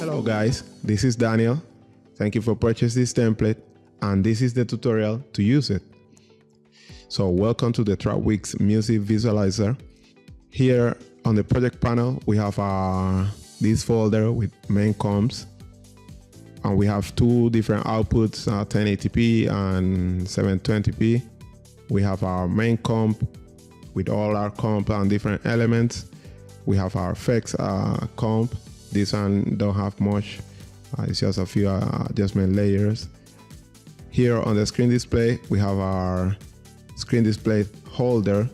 Hello guys, this is Daniel. Thank you for purchasing this template, and this is the tutorial to use it. So welcome to the TrapWix music visualizer. Here on the project panel we have this folder with main comps, and we have two different outputs, 1080p and 720p. We have our main comp with all our comp and different elements. We have our effects comp. This one don't have much, it's just a few adjustment layers. Here on the screen display we have our screen display holder.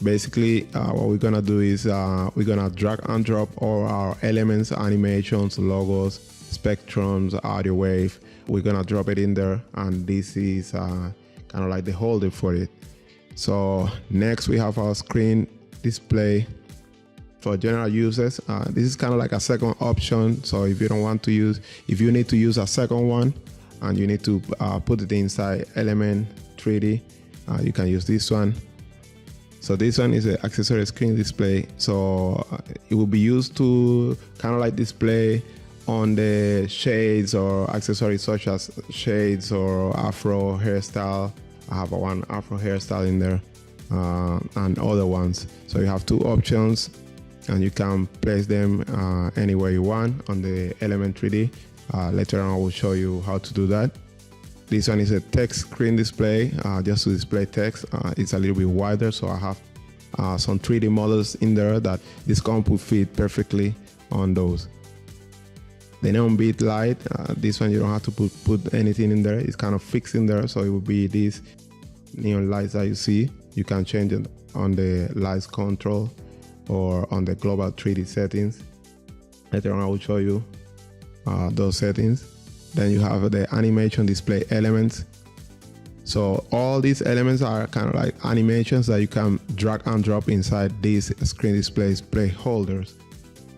Basically what we're gonna do is we're gonna drag and drop all our elements, animations, logos, spectrums, audio wave. We're gonna drop it in there, and this is kind of like the holder for it. So next we have our screen display. For general users, this is kind of like a second option. So if you don't want to use, if you need to use a second one and you need to put it inside element 3D, you can use this one. So this one is an accessory screen display. So it will be used to kind of like display on the shades or accessories such as shades or afro hairstyle. I have one afro hairstyle in there and other ones. So you have two options, and you can place them anywhere you want on the element 3D. Later on I will show you how to do that. This one is a text screen display, just to display text. It's a little bit wider, so I have some 3D models in there that this comp will fit perfectly on those. The neon beat light, this one you don't have to put anything in there. It's kind of fixed in there, so it will be these neon lights that you see. You can change it on the lights control or on the global 3D settings. Later on I will show you those settings. Then you have the animation display elements. So all these elements are kind of like animations that you can drag and drop inside these screen display holders.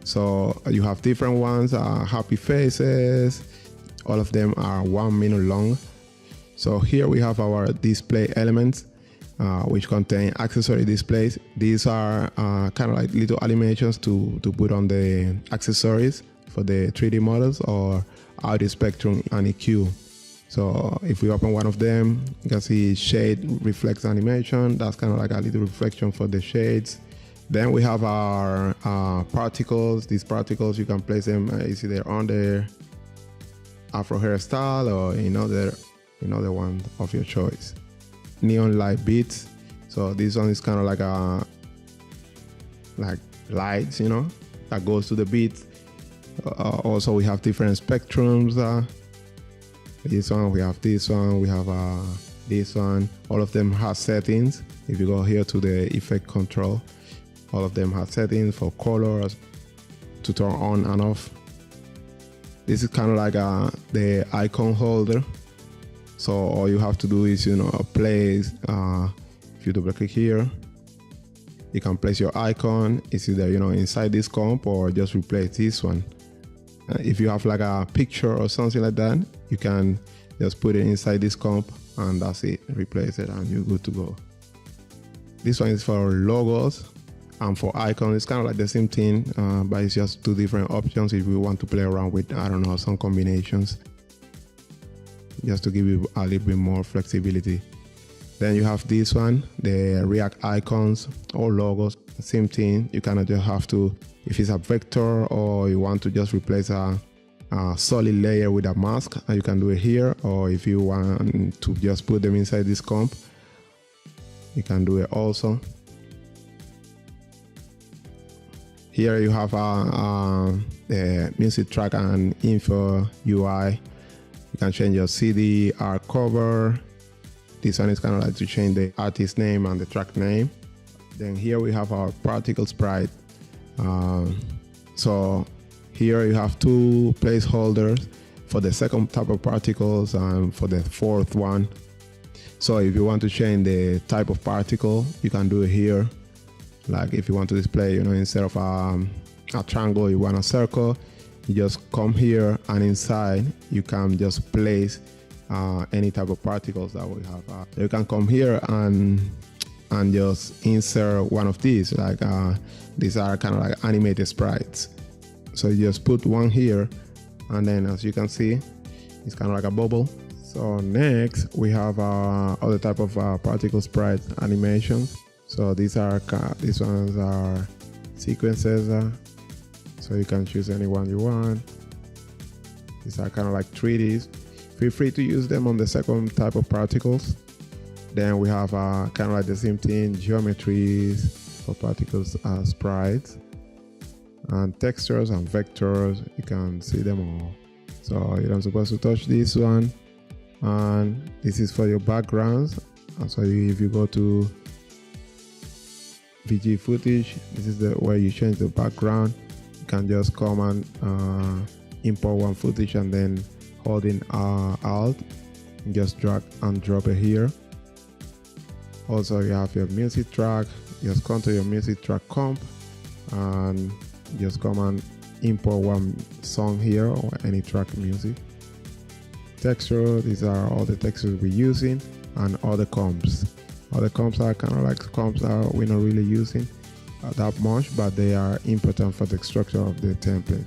So you have different ones, happy faces, all of them are 1 minute long. So here we have our display elements, which contain accessory displays. These are kind of like little animations to put on the accessories for the 3D models, or audio spectrum and EQ. So if we open one of them, you can see shade reflex animation. That's kind of like a little reflection for the shades. Then we have our particles. These particles, you can place them either on the afro hairstyle or another one of your choice. Neon light beats. So this one is kind of like lights, that goes to the beat. Also we have different spectrums. This one, we have this one, we have this one. All of them have settings. If you go here to the effect control, all of them have settings for colors to turn on and off. This is kind of like the icon holder. So all you have to do is, place, if you double click here, you can place your icon. It's either, inside this comp or just replace this one. If you have like a picture or something like that, you can just put it inside this comp and that's it, replace it and you're good to go. This one is for logos, and for icons, it's kind of like the same thing, but it's just two different options if you want to play around with, I don't know, some combinations, just to give you a little bit more flexibility. Then you have this one, the React icons or logos, same thing. You kind of just have to, if it's a vector or you want to just replace a solid layer with a mask, you can do it here. Or if you want to just put them inside this comp, you can do it also. Here you have the music track and info UI. You can change your CD, art cover. This one is kind of like to change the artist name and the track name. Then here we have our particle sprite. So here you have two placeholders for the second type of particles and for the fourth one. So if you want to change the type of particle, you can do it here. Like if you want to display, instead of a triangle, you want a circle. You just come here and inside you can just place any type of particles that we have. You can come here and just insert one of these, like these are kind of like animated sprites. So you just put one here And then as you can see, it's kind of like a bubble. So next we have other type of particle sprite animations. So these ones are sequences. So you can choose any one you want. These are kind of like 3Ds. Feel free to use them on the second type of particles. Then we have kind of like the same thing, geometries for particles sprites, and textures and vectors. You can see them all. So you're not supposed to touch this one. And this is for your backgrounds. And so if you go to VG footage, this is where you change the background. You can just come and import one footage and then holding Alt and just drag and drop it here. Also you have your music track. Just come to your music track comp and just come and import one song here or any track music. Texture, these are all the textures we're using, and all the comps. All the comps are kind of like comps that we're not really using that much, but they are important for the structure of the template.